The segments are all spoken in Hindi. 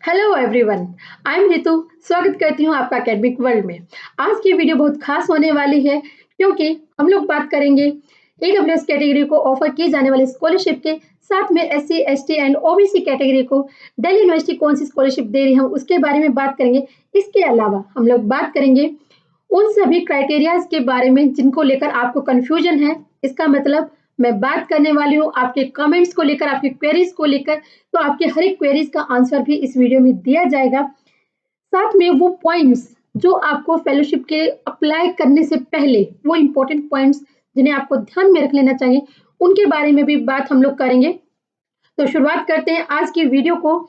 Hello everyone, I am Ritu. स्वागत करती हूँ आपका एकेडमिक वर्ल्ड में। आज की वीडियो बहुत खास होने वाली है क्योंकि हम लोग बात करेंगे ईडब्ल्यूएस कैटेगरी को ऑफर की जाने वाली स्कॉलरशिप के साथ में SC, ST and OBC category को दिल्ली यूनिवर्सिटी कौन सी स्कॉलरशिप दे रही है उसके बारे में बात करेंगे। इसके अलावा हम लोग बात करेंगे उन सभी क्राइटेरियाज के बारे में जिनको लेकर आपको कंफ्यूजन है। इसका मतलब मैं बात करने वाली हूँ आपके कमेंट्स को लेकर, आपकी क्वेरीज को लेकर। तो आपके हर एक क्वेरीज का आंसर भी इस वीडियो में दिया जाएगा। साथ में वो पॉइंट्स जो आपको फेलोशिप के अप्लाई करने से पहले, वो इंपॉर्टेंट पॉइंट्स जिन्हें आपको ध्यान में रख लेना चाहिए, उनके बारे में भी बात हम लोग करेंगे। तो शुरुआत करते हैं आज की वीडियो को।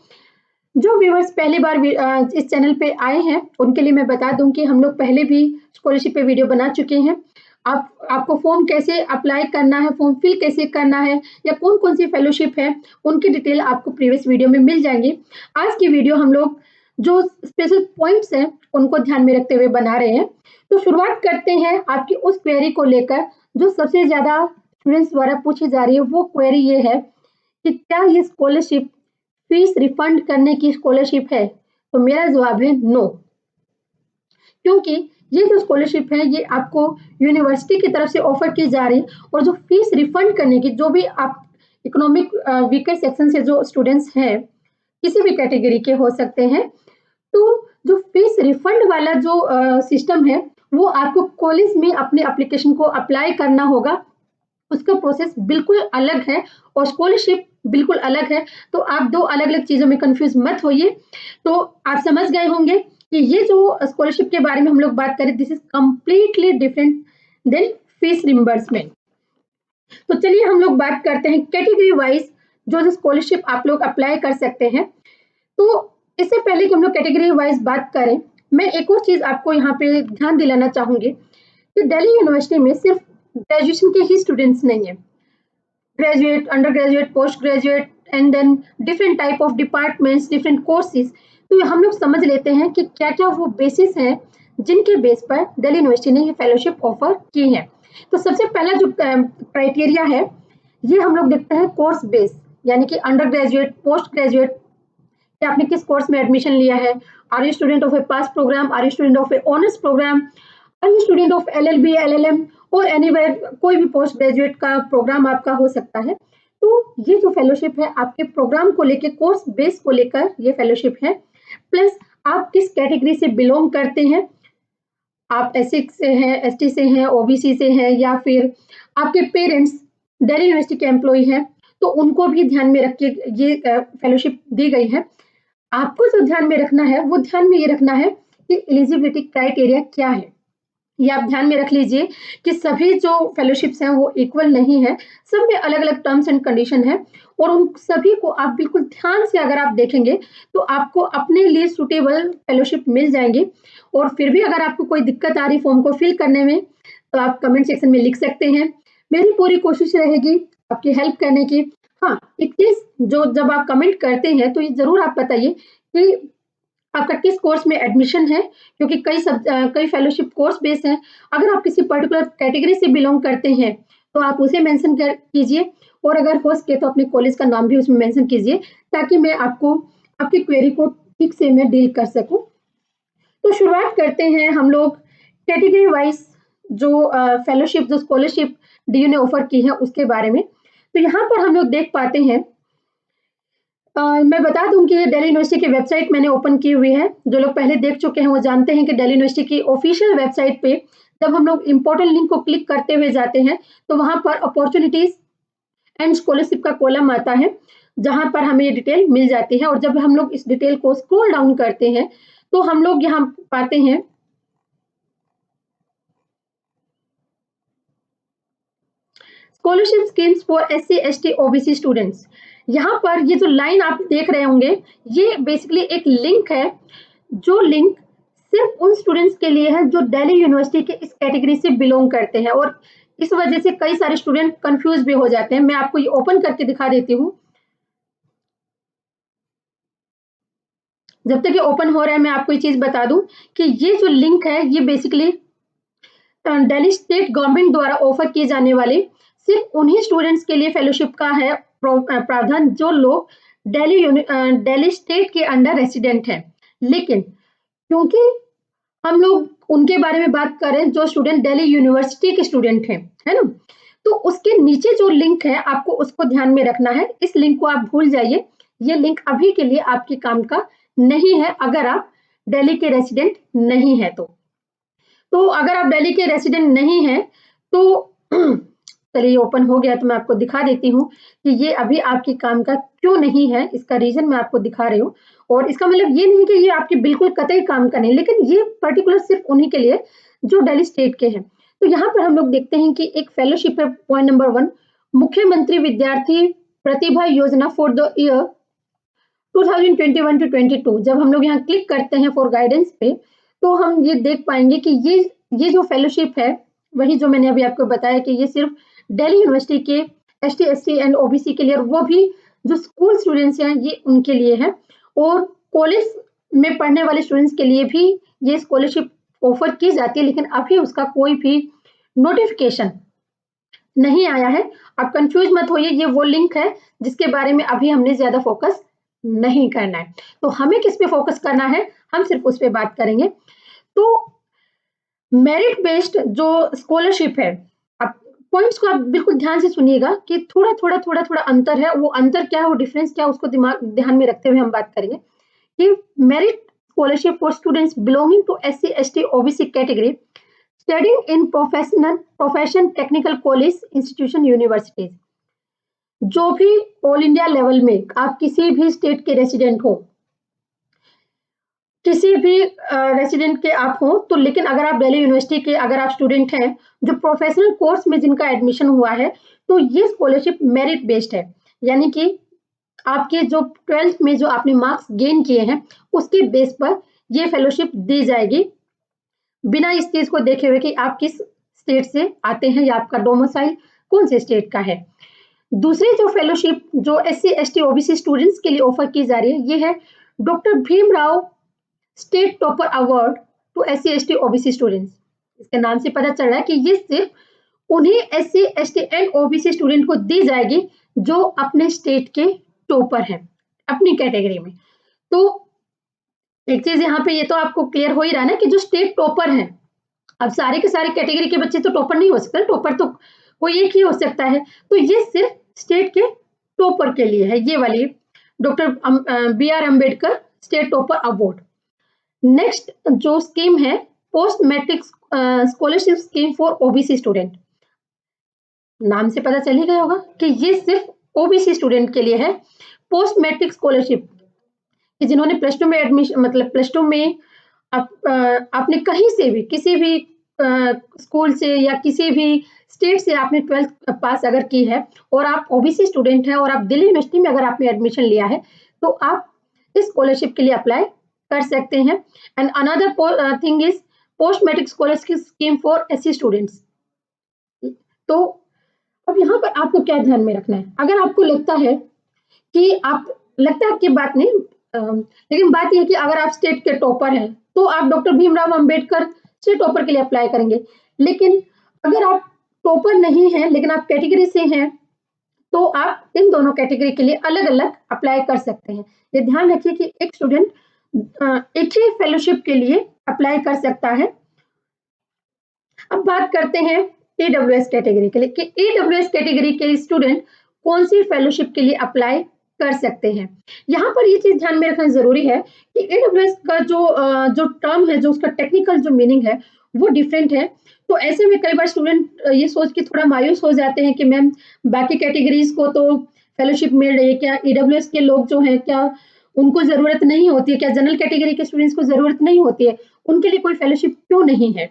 जो व्यूअर्स पहली बार इस चैनल पे आए हैं उनके लिए मैं बता दूं कि हम लोग पहले भी स्कॉलरशिप पे वीडियो बना चुके हैं। आपको फॉर्म कैसे अप्लाई करना है, फॉर्म फिल कैसे करना है, या कौन कौन सी फेलोशिप है, उनकी डिटेल आपको प्रीवियस वीडियो में मिल जाएंगी। आज की वीडियो हम लोग जो स्पेशल पॉइंट्स हैं उनको ध्यान में रखते हुए बना रहे हैं। तो शुरुआत करते हैं आपकी उस क्वेरी को लेकर जो सबसे ज्यादा स्टूडेंट्स द्वारा पूछी जा रही है। वो क्वेरी ये है कि क्या ये स्कॉलरशिप फीस रिफंड करने की स्कॉलरशिप है? तो मेरा जवाब है नो। क्योंकि ये जो स्कॉलरशिप है ये आपको यूनिवर्सिटी की तरफ से ऑफर की जा रही है, और जो फीस रिफंड करने की, जो भी आप इकोनॉमिक वीकर सेक्शन से जो स्टूडेंट्स हैं, किसी भी कैटेगरी के हो सकते हैं, तो जो फीस रिफंड वाला जो सिस्टम है वो आपको कॉलेज में अपने एप्लीकेशन को अप्लाई करना होगा। उसका प्रोसेस बिल्कुल अलग है और स्कॉलरशिप बिल्कुल अलग है। तो आप दो अलग अलग चीजों में कंफ्यूज मत होइए। तो आप समझ गए होंगे कि ये जो स्कॉलरशिप के बारे में हम लोग बात करें, this is completely different then fees reimbursement. तो चलिए हम लोग बात करते हैं कैटेगरी वाइज जो जो स्कॉलरशिप आप लोग अप्लाई कर सकते हैं। तो इससे पहले कि हम लोग कैटेगरी वाइज बात करें, मैं एक और चीज आपको यहाँ पे ध्यान दिलाना चाहूंगी कि दिल्ली यूनिवर्सिटी में सिर्फ ग्रेजुएशन के ही स्टूडेंट्स नहीं है। Graduate, undergraduate, postgraduate and then different type of departments, different courses. तो हम लोग समझ लेते हैं कि क्या क्या वो बेसिस हैं जिनके बेस पर दिल्ली यूनिवर्सिटी ने ये फेलोशिप ऑफर की है। तो सबसे पहला जो क्राइटेरिया है ये हम लोग देखते हैं कोर्स बेस, यानी कि अंडर ग्रेजुएट, पोस्ट ग्रेजुएट, कि आपने किस कोर्स में एडमिशन लिया है। Are you student of a pass programme, are you student of a honours programme, are you student of LLB, LLM, और एनीवेयर, कोई भी पोस्ट ग्रेजुएट का प्रोग्राम आपका हो सकता है। तो ये जो फेलोशिप है आपके प्रोग्राम को लेकर, कोर्स बेस को लेकर ये फेलोशिप है। प्लस आप किस कैटेगरी से बिलोंग करते हैं, आप एससी से हैं, एसटी से हैं, ओबीसी से हैं, या फिर आपके पेरेंट्स दिल्ली यूनिवर्सिटी के एम्प्लॉय हैं, तो उनको भी ध्यान में रख के ये फेलोशिप दी गई है। आपको जो ध्यान में रखना है वो ध्यान में ये रखना है कि एलिजिबिलिटी क्राइटेरिया क्या है। ये आप ध्यान में रख लीजिए कि सभी जो फेलोशिप्स हैं वो इक्वल नहीं है, सब में अलग अलग टर्म्स एंड कंडीशन है। और उन सभी को आप बिल्कुल ध्यान से अगर आप देखेंगे तो आपको अपने लिए सुटेबल फेलोशिप मिल जाएंगे। और फिर भी अगर आपको कोई दिक्कत आ रही फॉर्म को फिल करने में, तो आप कमेंट सेक्शन में लिख सकते हैं। मेरी पूरी कोशिश रहेगी आपकी हेल्प करने की। हाँ, एक चीज जो जब आप कमेंट करते हैं तो ये जरूर आप बताइए कि आपका किस कोर्स में एडमिशन है, क्योंकि कई फेलोशिप कोर्स बेस्ड हैं। अगर आप किसी पर्टिकुलर कैटेगरी से बिलोंग करते हैं तो आप उसे मेंशन कर कीजिए, और अगर हो सके तो अपने कॉलेज का नाम भी उसमें मेंशन कीजिए, ताकि मैं आपको आपकी क्वेरी को ठीक से मैं डील कर सकूं। तो शुरुआत करते हैं हम लोग कैटेगरी वाइज जो फेलोशिप, जो स्कॉलरशिप डीयू ने ऑफर की है उसके बारे में। तो यहाँ पर हम लोग देख पाते हैं, मैं बता दूं कि दिल्ली यूनिवर्सिटी की वेबसाइट मैंने ओपन की हुई है। जो लोग पहले देख चुके हैं वो जानते हैं कि दिल्ली यूनिवर्सिटी की ऑफिशियल वेबसाइट पे जब हम लोग इंपॉर्टेंट लिंक को क्लिक करते हुए जाते हैं तो वहां पर अपॉर्चुनिटीज एंड स्कॉलरशिप का कॉलम आता है, जहां पर हमें ये डिटेल मिल जाती है। और जब हम लोग इस डिटेल को स्क्रॉल डाउन करते हैं तो हम लोग यहाँ पाते हैं scholarship schemes for SC, ST, OBC students. यहाँ पर ये जो लाइन आप देख रहे होंगे, ये बेसिकली एक लिंक है। जो लिंक सिर्फ उन स्टूडेंट्स के लिए है जो दिल्ली यूनिवर्सिटी के इस कैटेगरी से बिलोंग करते हैं, और इस वजह से कई सारे स्टूडेंट कंफ्यूज भी हो जाते हैं। मैं आपको ये ओपन करके दिखा देती हूँ। जब तक ये ओपन हो रहा है मैं आपको ये चीज बता दूं कि ये जो लिंक है ये बेसिकली दिल्ली स्टेट गवर्नमेंट द्वारा ऑफर किए जाने वाले सिर्फ उन्हीं स्टूडेंट्स के लिए फेलोशिप का है प्रावधान जो लोग दिल्ली स्टेट के अंडर रेसिडेंट है, लेकिन क्योंकि हम लोग उनके बारे में बात कर रहे हैं जो स्टूडेंट दिल्ली यूनिवर्सिटी के स्टूडेंट हैं, है ना? तो उसके नीचे जो लिंक है आपको उसको ध्यान में रखना है। इस लिंक को आप भूल जाइए, ये लिंक अभी के लिए आपके काम का नहीं है अगर आप दिल्ली के रेसिडेंट नहीं है तो अगर आप दिल्ली के रेसिडेंट नहीं हैं तो चलिए ओपन हो गया तो मैं आपको दिखा देती हूँ कि ये अभी आपके काम का क्यों नहीं है, इसका रीज़न मैं आपको दिखा रही हूँ। और इसका मतलब ये नहीं कि ये आपके बिल्कुल कतई काम का नहीं, लेकिन ये पर्टिकुलर सिर्फ़ उन्हीं के लिए जो दिल्ली स्टेट के हैं। तो यहाँ पर हम लोग देखते हैं कि एक फेलोशिप है पॉइंट नंबर 1 मुख्यमंत्री विद्यार्थी प्रतिभा योजना फॉर द ईयर 2021 टू 22 जब हम लोग यहाँ क्लिक करते हैं फॉर गाइडेंस पे, तो हम ये देख पाएँगे कि ये जो फेलोशिप है, वही जो मैंने अभी आपको बताया कि ये सिर्फ़ दिल्ली यूनिवर्सिटी के एसटी, एससी एंड ओबीसी के लिए और वो भी जो स्कूल स्टूडेंट्स हैं, ये उनके लिए है और कॉलेज में पढ़ने वाले स्टूडेंट्स के लिए भी ये स्कॉलरशिप ऑफ़र की जाती है, लेकिन अभी उसका कोई भी नोटिफ़िकेशन नहीं आया है। आप कन्फ्यूज़ मत होइए, ये वो लिंक है जिसके बारे में अभी हमने ज़्यादा फ़ोकस नहीं करना है। तो हमें किस पे फ़ोकस करना है, हम सिर्फ़ उस पे बात करेंगे। तो मेरिट बेस्ड जो स्कॉलरशिप है, आप पॉइंट्स को आप बिल्कुल ध्यान से सुनिएगा कि थोड़ा-थोड़ा अंतर है, वो अंतर क्या है, वो डिफरेंस क्या है, उसको ध्यान में रखते हुए हम बात करेंगे कि merit scholarship for students belonging to SC, ST, OBC category studying in profession, technical college, institution, universities. जो भी ऑल इंडिया लेवल में आप किसी भी स्टेट के रेसिडेंट हो, किसी भी रेसिडेंट के आप हो तो लेकिन अगर आप दिल्ली यूनिवर्सिटी के अगर आप स्टूडेंट हैं, जो प्रोफेशनल कोर्स में जिनका एडमिशन हुआ है, तो ये स्कॉलरशिप मेरिट बेस्ड है। यानी कि आपके जो 12th में जो आपने मार्क्स गेन किए हैं, उसके बेस पर ये फेलोशिप दी जाएगी, बिना इस चीज़ को देखे हुए कि आप किस स्टेट से आते हैं या आपका डोमिसाइल कौन से स्टेट का है। दूसरी जो फेलोशिप जो एससी, एसटी, ओबीसी स्टूडेंट्स के लिए ऑफर की जा रही है, ये है doctor Bhimrao state topper award to SC, ST, OBC students. इसके नाम से पता चल रहा है कि ये सिर्फ उन्हीं SC, ST and OBC student को दी जाएगी जो अपने स्टेट के टॉपर हैं, अपनी कैटेगरी में। तो एक चीज़ यहाँ पे ये तो आपको क्लियर हो ही रहा है ना कि जो स्टेट टॉपर हैं, अब सारे के सारे कैटेगरी के बच्चे तो टॉपर नहीं हो सकते, टॉपर तो कोई एक ही हो सकता है। तो ये सिर्फ स्टेट के टॉपर के लिए है, ये वाली doctor B R Ambedkar state topper award. Next जो स्कीम है post matric scholarship scheme for OBC student. नाम से पता चल ही गया होगा कि ये सिर्फ ओबीसी स्टूडेंट के लिए है। पोस्ट मैट्रिक स्कॉलरशिप कि जिन्होंने प्लस टू में एडमिशन मतलब प्लस टू में आपने कहीं से भी किसी भी स्कूल से या किसी भी स्टेट से आपने 12th पास अगर की है और आप ओबीसी स्टूडेंट हैं और आप दिल्ली यूनिवर्सिटी में अगर आपने एडमिशन लिया है, तो आप इस स्कॉलरशिप के लिए अप्लाई कर सकते हैं। And another thing is post matric scholarship scheme for SC students. तो अब यहाँ पर आपको क्या ध्यान में रखना है, अगर आपको लगता है कि आप लगता है आपकी बात नहीं लेकिन बात ये है कि अगर आप स्टेट के टॉपर हैं, तो आप doctor Bhimrao Ambedkar state topper के लिए अप्लाई करेंगे। लेकिन अगर आप टॉपर नहीं हैं, लेकिन आप कैटेगरी से हैं, तो आप इन दोनों कैटेगरी के लिए अलग-अलग अप्लाई कर सकते हैं। ये ध्यान रखिए कि एक स्टूडेंट एक ही फेलोशिप के लिए अप्लाई कर सकता है। अब बात करते हैं ईडब्ल्यूएस कैटेगरी के लिए कि ईडब्ल्यूएस कैटेगरी के स्टूडेंट कौन सी फेलोशिप के लिए अप्लाई कर सकते हैं। यहाँ पर ये चीज़ ध्यान में रखना ज़रूरी है कि ईडब्ल्यूएस का जो टर्म है, जो उसका टेक्निकल जो मीनिंग है, वो डिफरेंट है। तो ऐसे में कई बार स्टूडेंट ये सोच के थोड़ा मायूस हो जाते हैं कि मैम बाकी कैटेगरीज़ को तो फेलोशिप मिल रही है, क्या ईडब्ल्यूएस के लोग जो हैं क्या उनको ज़रूरत नहीं होती है? क्या जनरल कैटेगरी के स्टूडेंट्स को ज़रूरत नहीं होती है? उनके लिए कोई फेलोशिप क्यों नहीं है?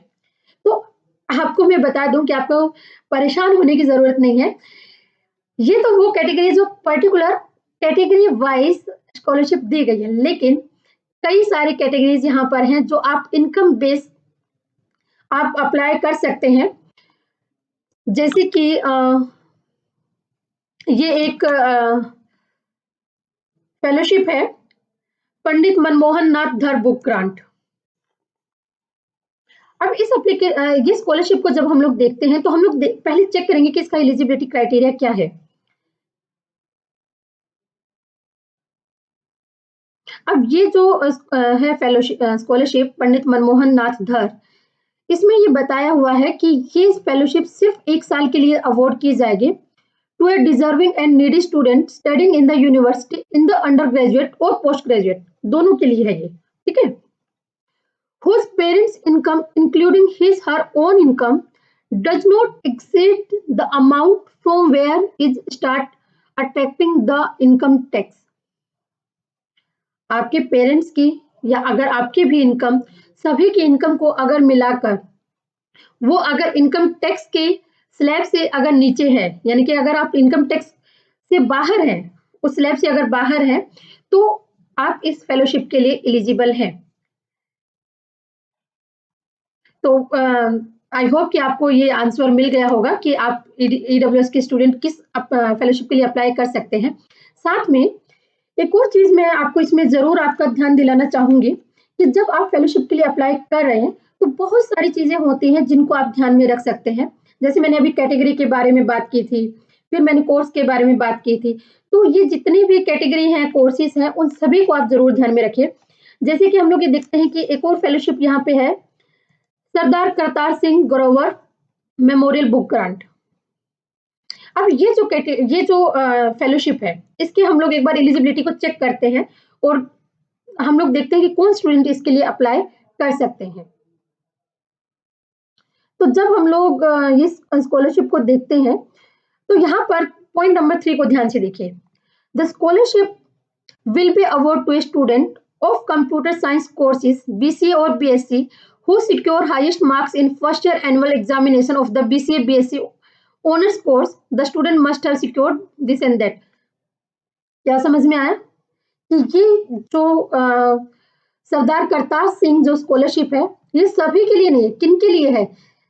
तो आपको मैं बता दूँ कि आपको परेशान होने की ज़रूरत नहीं है। ये तो वो कैटेगरी जो पर्टिकुलर कैटेगरी वाइज़ स्कॉलरशिप दी गई है, लेकिन कई सारी कैटेगरीज़ यहाँ पर हैं जो आप इनकम बेस आप अप्लाई कर सकते हैं। जैसे कि ये एक फेलोशिप है पंडित मनमोहन नाथ धर बुक ग्रांट। अब ये स्कॉलरशिप को जब हम लोग देखते हैं तो हम लोग पहले चेक करेंगे कि इसका एलिजिबिलिटी क्राइटेरिया क्या है। अब ये जो है फेलोशिप स्कॉलरशिप पंडित मनमोहन नाथ धर, इसमें ये बताया हुआ है कि ये फेलोशिप सिर्फ 1 साल के लिए अवार्ड की जाएगी to a deserving and needy student studying in the university in the undergraduate और पोस्ट ग्रेजुएट, दोनों के लिए है ये, ठीक है। whose parents income including his her own income does not exceed the amount from where is start attracting the income tax। आपके पेरेंट्स की या अगर आपकी भी इनकम, सभी की इनकम को अगर मिलाकर वो अगर इनकम टैक्स के स्लैब से अगर नीचे है, यानी कि अगर आप इनकम टैक्स से बाहर हैं, उस स्लैब से अगर बाहर हैं, तो आप इस फेलोशिप के लिए एलिजिबल हैं। तो आई होप कि आपको ये आंसर मिल गया होगा कि आप ईडब्ल्यूएस के स्टूडेंट किस फेलोशिप के लिए अप्लाई कर सकते हैं। साथ में एक और चीज मैं आपको इसमें जरूर आपका ध्यान दिलाना चाहूंगी कि जब आप फेलोशिप के लिए अप्लाई कर रहे हैं तो बहुत सारी चीजें होती हैं जिनको आप ध्यान में रख सकते हैं। जैसे मैंने अभी कैटेगरी के बारे में बात की थी, फिर मैंने कोर्स के बारे में बात की थी। तो ये जितनी भी कैटेगरी हैं, कोर्सेज हैं, उन सभी को आप जरूर ध्यान में रखिए। जैसे कि हम लोग ये देखते हैं कि एक और फेलोशिप यहाँ पे है, Sardar Kartar Singh Grover memorial book grant. अब ये जो फेलोशिप है, इसके हम लोग एक बार एलिजिबिलिटी को चेक करते हैं और हम लोग देखते हैं कि कौन स्टूडेंट इसके लिए अप्लाई कर सकते हैं। तो जब हम लोग इस स्कॉलरशिप को देखते हैं, तो यहाँ पर पॉइंट नंबर 3 को ध्यान से देखिए। The scholarship will be awarded to a student of computer science courses BCA or BSc who secure highest marks in first year annual examination of the BCA BSc honors course. The student must have secured this and that। क्या समझ में आया कि ये जो सरदार करतार सिंह जो स्कॉलरशिप है, ये सभी के लिए नहीं है। किन के लिए है?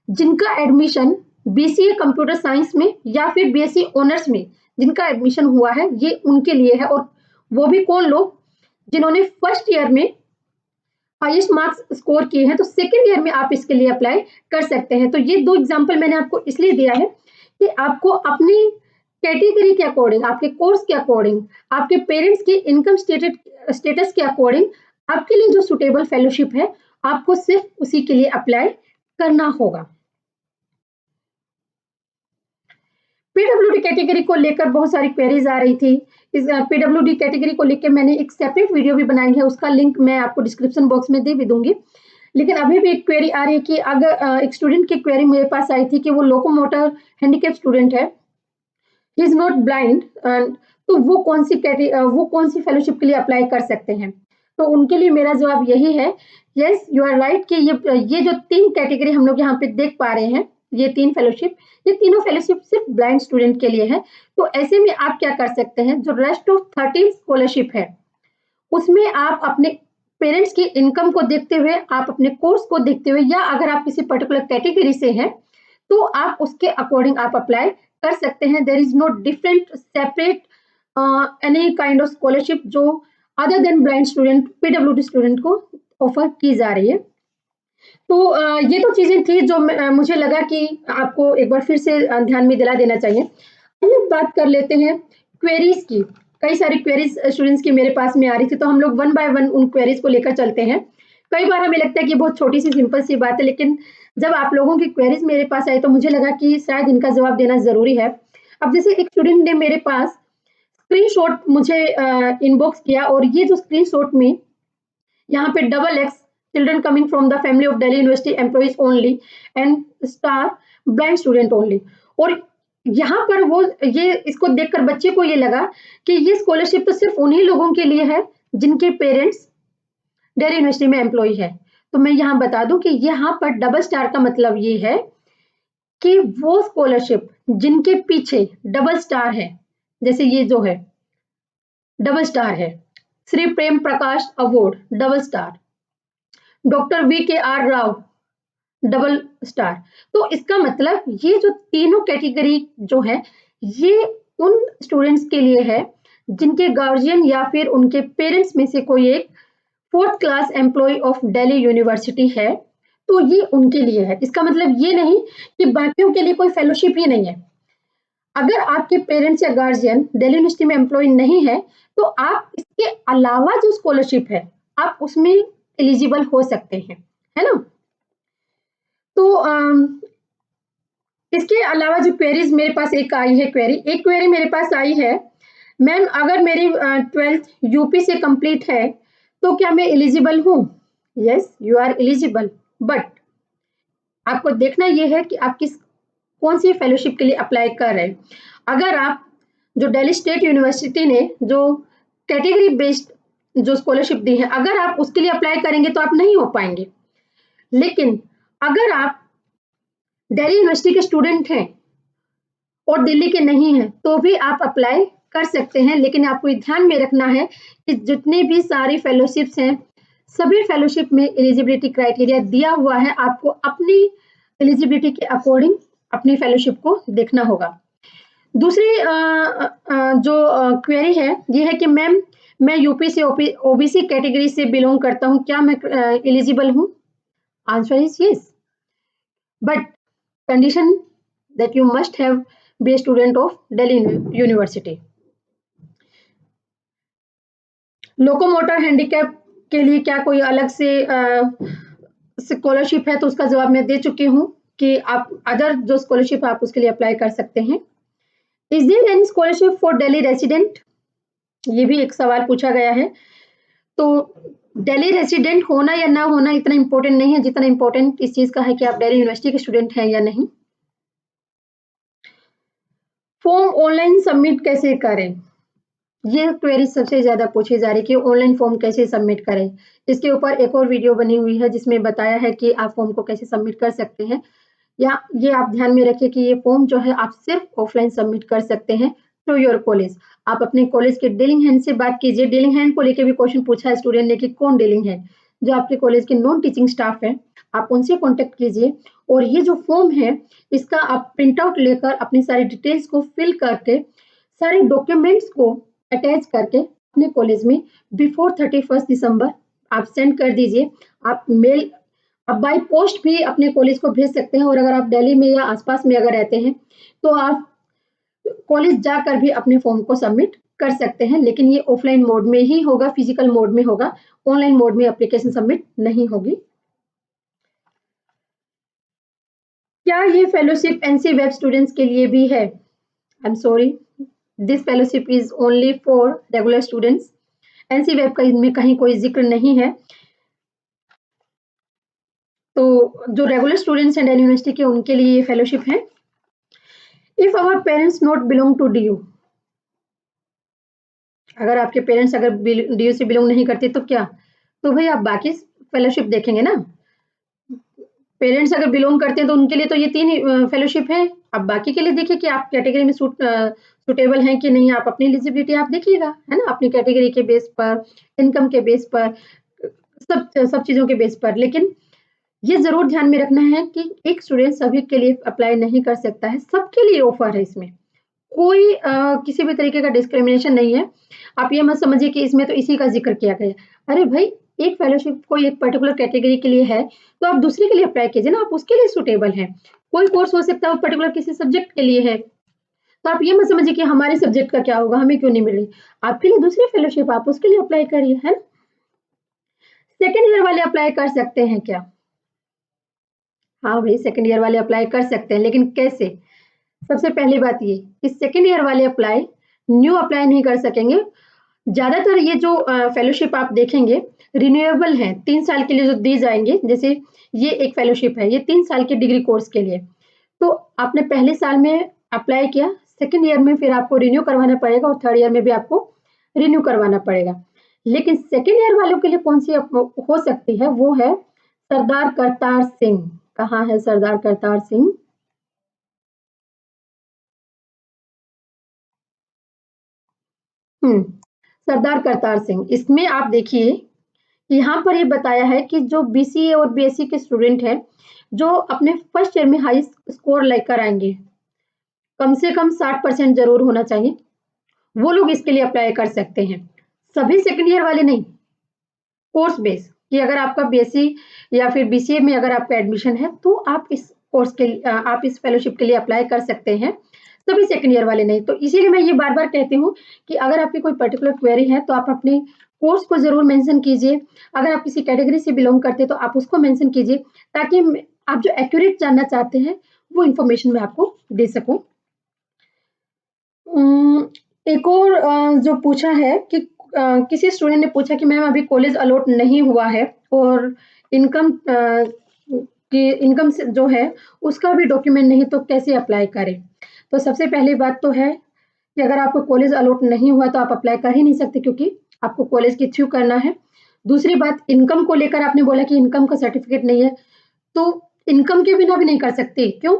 जिनका एडमिशन बीसीए कंप्यूटर साइंस में या फिर बीएससी ऑनर्स में जिनका एडमिशन हुआ है, ये उनके लिए है। और वो भी कौन लोग? जिन्होंने फर्स्ट ईयर में हाईएस्ट मार्क्स स्कोर किए हैं। तो सेकेंड ईयर में आप इसके लिए अप्लाई कर सकते हैं। तो ये 2 एग्जाम्पल मैंने आपको इसलिए दिया है कि आपको अपनी कैटेगरी के अकॉर्डिंग, आपके कोर्स के अकॉर्डिंग, आपके पेरेंट्स की इनकम स्टेटस के अकॉर्डिंग आपके लिए जो सुटेबल फेलोशिप है, आपको सिर्फ उसी के लिए अप्लाई करना होगा। पीडब्ल्यूडी कैटेगरी को लेकर बहुत सारी क्वेरीज आ रही थी। इस पीडब्ल्यूडी कैटेगरी को लेकर मैंने एक सेपरेट वीडियो भी बनाई है, उसका लिंक मैं आपको डिस्क्रिप्शन बॉक्स में दे भी दूंगी। लेकिन अभी भी एक क्वेरी आ रही है कि अगर एक स्टूडेंट की क्वेरी मेरे पास आई थी कि वो लोकोमोटर हैंडीकैप स्टूडेंट है, ही इज नॉट ब्लाइंड, तो वो कौन सी फेलोशिप के लिए अप्लाई कर सकते हैं? तो उनके लिए मेरा जवाब यही है, यस यू आर राइट, कि ये जो 3 कैटेगरी हम लोग यहाँ पे देख पा रहे हैं, ये 3 फेलोशिप, ये तीनों फेलोशिप सिर्फ ब्लाइंड स्टूडेंट के लिए है। तो ऐसे में आप क्या कर सकते हैं, जो रेस्ट ऑफ 13 स्कॉलरशिप है उसमें आप अपने पेरेंट्स की इनकम को देखते हुए, आप अपने कोर्स को देखते हुए, या अगर आप किसी पर्टिकुलर कैटेगरी से हैं तो आप उसके अकॉर्डिंग आप अप्लाई कर सकते हैं। There is no different separate any kind of scholarship जो other than blind student, PWD student को ऑफर की जा रही है। तो ये तो चीजें थी जो मुझे लगा कि आपको एक बार फिर से ध्यान में दिला देना चाहिए। आइए बात कर लेते हैं क्वेरीज की। कई सारी क्वेरीज स्टूडेंट्स की मेरे पास में आ रही थी, तो हम लोग वन बाय वन उन क्वेरीज को लेकर चलते हैं। कई बार हमें लगता है कि बहुत छोटी सी सिंपल सी बात है, लेकिन जब आप लोगों की क्वेरीज मेरे पास आई तो मुझे लगा कि शायद इनका जवाब देना जरूरी है। अब जैसे एक स्टूडेंट ने मेरे पास स्क्रीनशॉट मुझे इनबॉक्स किया, और ये जो स्क्रीनशॉट में यहाँ पे XX children coming from the family of Delhi university employees only and star blind student only, और यहाँ पर वो ये इसको देखकर बच्चे को ये लगा कि ये स्कॉलरशिप तो सिर्फ उन्हीं लोगों के लिए है जिनके पेरेंट्स दिल्ली यूनिवर्सिटी में एम्प्लॉय है। तो मैं यहाँ बता दूं कि यहाँ पर डबल स्टार का मतलब ये है कि वो स्कॉलरशिप जिनके पीछे डबल स्टार है, जैसे ये जो है डबल स्टार है, Shri Prem Prakash award double star, doctor VKR Rao double star. तो इसका मतलब ये जो तीनों कैटेगरी जो है, ये उन स्टूडेंट्स के लिए है जिनके गार्जियन या फिर उनके पेरेंट्स में से कोई एक 4th class employ of Delhi university है, तो ये उनके लिए है। इसका मतलब ये नहीं कि बाकियों के लिए कोई फेलोशिप ही नहीं है। अगर आपके पेरेंट्स या गार्जियन दिल्ली यूनिवर्सिटी में एम्प्लॉय नहीं है, तो आप के अलावा जो स्कॉलरशिप है आप उसमें एलिजिबल हो सकते हैं, है ना। तो इसके अलावा जो क्वेरीज मेरे पास एक आई है, एक क्वेरी मेरे पास आई है, मैम अगर मेरी 12th यूपी से कंप्लीट है तो क्या मैं एलिजिबल हूँ? Yes, you are eligible, but आपको देखना यह है कि आप कौन सी फेलोशिप के लिए अप्लाई कर रहे हैं। अगर आप जो दिल्ली स्टेट यूनिवर्सिटी ने जो कैटेगरी बेस्ड जो स्कॉलरशिप दी है, अगर आप उसके लिए अप्लाई करेंगे तो आप नहीं हो पाएंगे। लेकिन अगर आप दिल्ली यूनिवर्सिटी के स्टूडेंट हैं और दिल्ली के नहीं हैं तो भी आप अप्लाई कर सकते हैं। लेकिन आपको ध्यान में रखना है कि जितनी भी सारी फेलोशिप्स हैं, सभी फेलोशिप में एलिजिबिलिटी क्राइटेरिया दिया हुआ है। आपको अपनी एलिजिबिलिटी के अकॉर्डिंग अपनी फेलोशिप को देखना होगा। दूसरी जो क्वेरी है ये है कि मैम मैं यूपी से ओबीसी कैटेगरी से बिलोंग करता हूँ, क्या मैं एलिजिबल हूँ? Answer is yes, but condition that you must have be a student of Delhi University. Locomotor handicap के लिए क्या कोई अलग से स्कॉलरशिप है? तो उसका जवाब मैं दे चुकी हूँ कि आप अदर जो स्कॉलरशिप है आप उसके लिए अप्लाई कर सकते हैं। Is there any scholarship for Delhi resident? ये भी एक सवाल पूछा गया है। तो दिल्ली रेसिडेंट होना या ना होना इतना इंपॉर्टेंट नहीं है, जितना इंपॉर्टेंट इस चीज का है कि आप दिल्ली यूनिवर्सिटी के स्टूडेंट हैं या नहीं। फॉर्म ऑनलाइन सबमिट कैसे करें? ये क्वेरी सबसे ज्यादा पूछी जा रही है कि ऑनलाइन फॉर्म कैसे सबमिट करें। इसके ऊपर एक और वीडियो बनी हुई है जिसमें बताया है कि आप फॉर्म को कैसे सबमिट कर सकते हैं। या ये आप ध्यान में रखिए कि ये फॉर्म जो है आप सिर्फ ऑफलाइन सबमिट कर सकते हैं थ्रू योर कॉलेज। आप अपने कॉलेज के डीलिंग हैंड से बात कीजिए। डीलिंग हैंड को लेकर भी क्वेश्चन पूछा है स्टूडेंट ने कि कौन डीलिंग हैंड? जो आपके कॉलेज के नॉन टीचिंग स्टाफ है, आप उनसे कॉन्टेक्ट कीजिए और ये जो फॉर्म है इसका आप प्रिंट आउट लेकर अपनी सारी डिटेल्स को फिल करके सारे डॉक्यूमेंट्स को अटैच करके अपने कॉलेज में बिफोर 31 दिसंबर आप सेंड कर दीजिए। आप मेल आप बाय पोस्ट भी अपने कॉलेज को भेज सकते हैं और अगर आप दिल्ली में या आसपास में अगर रहते हैं तो आप कॉलेज जाकर भी अपने फॉर्म को सबमिट कर सकते हैं। लेकिन ये ऑफलाइन मोड में ही होगा, फिजिकल मोड में होगा, ऑनलाइन मोड में एप्लीकेशन सबमिट नहीं होगी। क्या ये फेलोशिप एनसी वेब स्टूडेंट्स के लिए भी है? I am sorry, this fellowship is only for regular students. NC web का इनमें कहीं कोई जिक्र नहीं है। तो जो रेगुलर स्टूडेंट्स हैं दिल्ली यूनिवर्सिटी के उनके लिए ये फेलोशिप है। If our parents not belong to DU, अगर आपके पेरेंट्स अगर डीयू से बिलोंग नहीं करते तो क्या? तो भाई आप बाकी फेलोशिप देखेंगे ना। पेरेंट्स अगर बिलोंग करते हैं तो उनके लिए तो ये 3 फेलोशिप है। अब बाकी के लिए देखिए कि आप कैटेगरी में सुटेबल हैं कि नहीं। आप अपनी एलिजिबिलिटी आप देखिएगा, है ना, अपनी कैटेगरी के बेस पर, इनकम के बेस पर, सब चीज़ों के बेस पर। लेकिन ये ज़रूर ध्यान में रखना है कि एक स्टूडेंट सभी के लिए अप्लाई नहीं कर सकता है, सबके लिए ऑफर है इसमें। कोई किसी भी तरीके का डिस्क्रिमिनेशन नहीं है। आप ये मत समझिए कि इसमें तो इसी का ज़िक्र किया गया है। अरे भाई, एक फेलोशिप कोई एक पर्टिकुलर कैटेगरी के लिए है, तो आप दूसरे के लिए अप्लाई कीजिए ना, आप उसके लिए सूटेबल हैं। कोई कोर्स हो सकता है वो पर्टिकुलर किसी सब्जेक्ट के लिए है, तो आप ये मत समझिए कि हमारे सब्जेक्ट का क्या होगा, हमें क्यों नहीं मिल रही। आपके लिए दूसरी फेलोशिप, आप उसके लिए अप्लाई करिए, है ना। सेकंड ईयर वाले अप्लाई कर सकते हैं क्या? हाँ भाई, सेकंड ईयर वाले अप्लाई कर सकते हैं, लेकिन कैसे? सबसे पहली बात ये कि सेकंड ईयर वाले न्यू अप्लाई नहीं कर सकेंगे। ज़्यादातर ये जो फेलोशिप आप देखेंगे रिन्यूएबल हैं, 3 साल के लिए जो दी जाएँगे। जैसे ये एक फेलोशिप है, ये 3 साल के डिग्री कोर्स के लिए। तो आपने पहले साल में अप्लाई किया, सेकंड ईयर में फिर आपको रिन्यू करवाना पड़ेगा और थर्ड ईयर में भी आपको रिन्यू करवाना पड़ेगा। लेकिन सेकंड ईयर वालों के लिए कौन-सी हो सकती है, वो है सरदार करतार सिंह। कहाँ है सरदार करतार सिंह? हुँ, सरदार करतार सिंह। इसमें आप देखिए, यहाँ पर ये बताया है कि जो बीसीए और बीएससी के स्टूडेंट हैं, जो अपने फर्स्ट ईयर में हाई स्कोर लेकर आएँगे, कम से कम 60% ज़रूर होना चाहिए, वो लोग इसके लिए अप्लाई कर सकते हैं। सभी सेकंड ईयर वाले नहीं, कोर्स बेस कि अगर आपका बीएससी या फिर बीसीए में अगर आपका एडमिशन है, तो आप इस कोर्स के लिए आप इस फेलोशिप के लिए अप्लाई कर सकते हैं। सभी सेकंड ईयर वाले नहीं। तो इसीलिए मैं ये बार-बार कहती हूँ कि अगर आपकी कोई पर्टिकुलर क्वेरी है तो आप अपने कोर्स को ज़रूर मेंशन कीजिए। अगर आप किसी कैटेगरी से बिलॉन्ग करते हैं तो आप उसको मेंशन कीजिए, ताकि आप जो एक्यूरेट जानना चाहते हैं वो इन्फॉर्मेशन मैं आपको दे सकूँ। एक और जो पूछा है कि किसी स्टूडेंट ने पूछा कि मैम अभी कॉलेज अलॉट नहीं हुआ है और इनकम कि इनकम से जो है उसका भी डॉक्यूमेंट नहीं, तो कैसे अप्लाई करें? तो सबसे पहली बात तो है कि अगर आपको कॉलेज अलॉट नहीं हुआ तो आप अप्लाई कर ही नहीं सकते, क्योंकि आपको कॉलेज के थ्रू करना है। दूसरी बात, इनकम को लेकर आपने बोला कि इनकम का सर्टिफिकेट नहीं है, तो इनकम के बिना भी नहीं कर सकते, क्यों?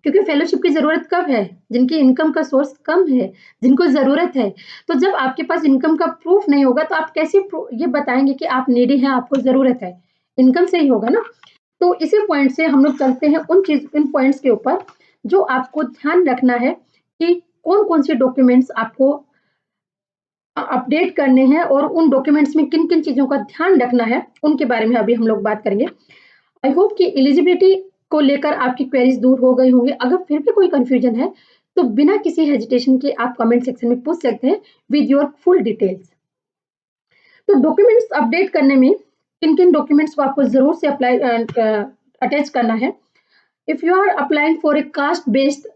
क्योंकि फेलोशिप की ज़रूरत कब है? जिनकी इनकम का सोर्स कम है, जिनको ज़रूरत है। तो जब आपके पास इनकम का प्रूफ नहीं होगा तो आप कैसे ये बताएँगे कि आप नीडी हैं, आपको ज़रूरत है? इनकम से ही होगा ना? तो इसी पॉइंट से हम लोग चलते हैं इन पॉइंट्स के ऊपर, जो आपको ध्यान रखना है कि कौन-कौन से डॉक्यूमेंट्स आपको अपडेट करने हैं और उन डॉक्यूमेंट्स में किन-किन चीज़ों का ध्यान रखना है, उनके बारे में अभी हम लोग बात करेंगे। आई होप कि एलिजिबिलिटी को लेकर आपकी क्वेरीज़ दूर हो गई होंगी। अगर फिर भी कोई कन्फ्यूजन है, तो बिना किसी हेजिटेशन के आप कमेंट सेक्शन में पूछ सकते हैं विद योर फुल डिटेल्स। तो डॉक्यूमेंट्स अपडेट करने में किन-किन डॉक्यूमेंट्स को आपको ज़रूर से अटैच करना है। If you are applying for a caste based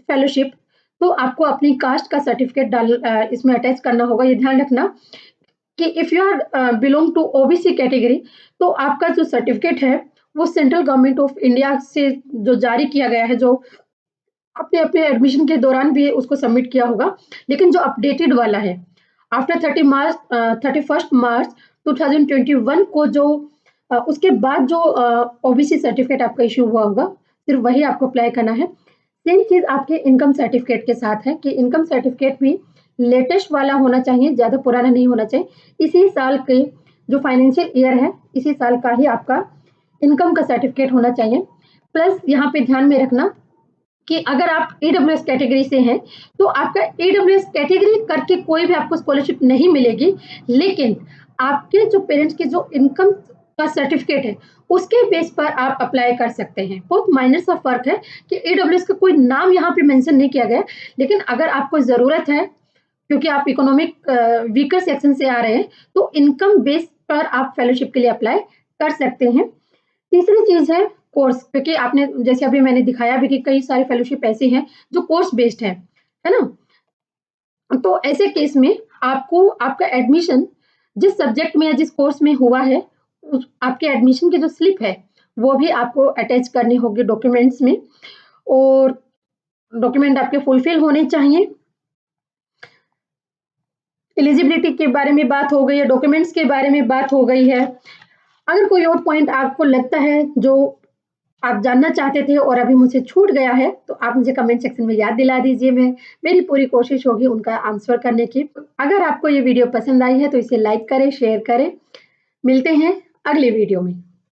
fellowship, तो आपको अपनी कास्ट का सर्टिफिकेट इसमें अटैच करना होगा। ये ध्यान रखना कि if you are belong to OBC category, तो आपका जो सर्टिफिकेट है वो सेंट्रल गवर्नमेंट ऑफ इंडिया से जो जारी किया गया है, जो आपने अपने एडमिशन के दौरान भी उसको सबमिट किया होगा, लेकिन जो अपडेटेड वाला है आफ्टर 31 मार्च 2021 को, जो उसके बाद जो ओबीसी सर्टिफिकेट आपका इश्यू हुआ होगा, सिर्फ वही आपको अप्लाई करना है। सेम चीज़ आपके इनकम सर्टिफिकेट के साथ है कि इनकम सर्टिफिकेट भी लेटेस्ट वाला होना चाहिए, ज़्यादा पुराना नहीं होना चाहिए। इसी साल के जो फाइनेंशियल ईयर है, इसी साल का ही आपका इनकम का सर्टिफिकेट होना चाहिए। प्लस यहाँ पे ध्यान में रखना कि अगर आप ईडब्ल्यूएस कैटेगरी से हैं, तो आपका ईडब्ल्यूएस कैटेगरी करके कोई भी आपको स्कॉलरशिप नहीं मिलेगी, लेकिन आपके जो पेरेंट्स की जो इनकम का सर्टिफिकेट है, उसके बेस पर आप अप्लाई कर सकते हैं। बहुत माइनर सा फ़र्क है कि ईडब्ल्यूएस का कोई नाम यहाँ पे मेंशन नहीं किया गया है, लेकिन अगर आपको ज़रूरत है, क्योंकि आप इकोनॉमिक वीकर सेक्शन से आ रहे हैं, तो इनकम बेस पर आप फेलोशिप के लिए अप्लाई कर सकते हैं। तीसरी चीज़ है कोर्स, क्योंकि आपने जैसे अभी मैंने दिखाया भी कि कई सारे फेलोशिप ऐसे हैं जो कोर्स बेस्ड है ना? तो ऐसे केस में आपको आपका एडमिशन जिस सब्जेक्ट में या जिस कोर्स में हुआ है, उस आपके एडमिशन की जो स्लिप है, वो भी आपको अटैच करनी होगी डॉक्यूमेंट्स में, और डॉक्यूमेंट आपके फुलफिल होने चाहिए। एलिजिबिलिटी के बारे में बात हो गई है, डॉक्यूमेंट्स के बारे में बात हो गई है। अगर कोई और पॉइंट आपको लगता है जो आप जानना चाहते थे और अभी मुझसे छूट गया है, तो आप मुझे कमेंट सेक्शन में याद दिला दीजिए। मेरी पूरी कोशिश होगी उनका आंसर करने की। अगर आपको ये वीडियो पसंद आई है तो इसे लाइक करें, शेयर करें। मिलते हैं अगले वीडियो में।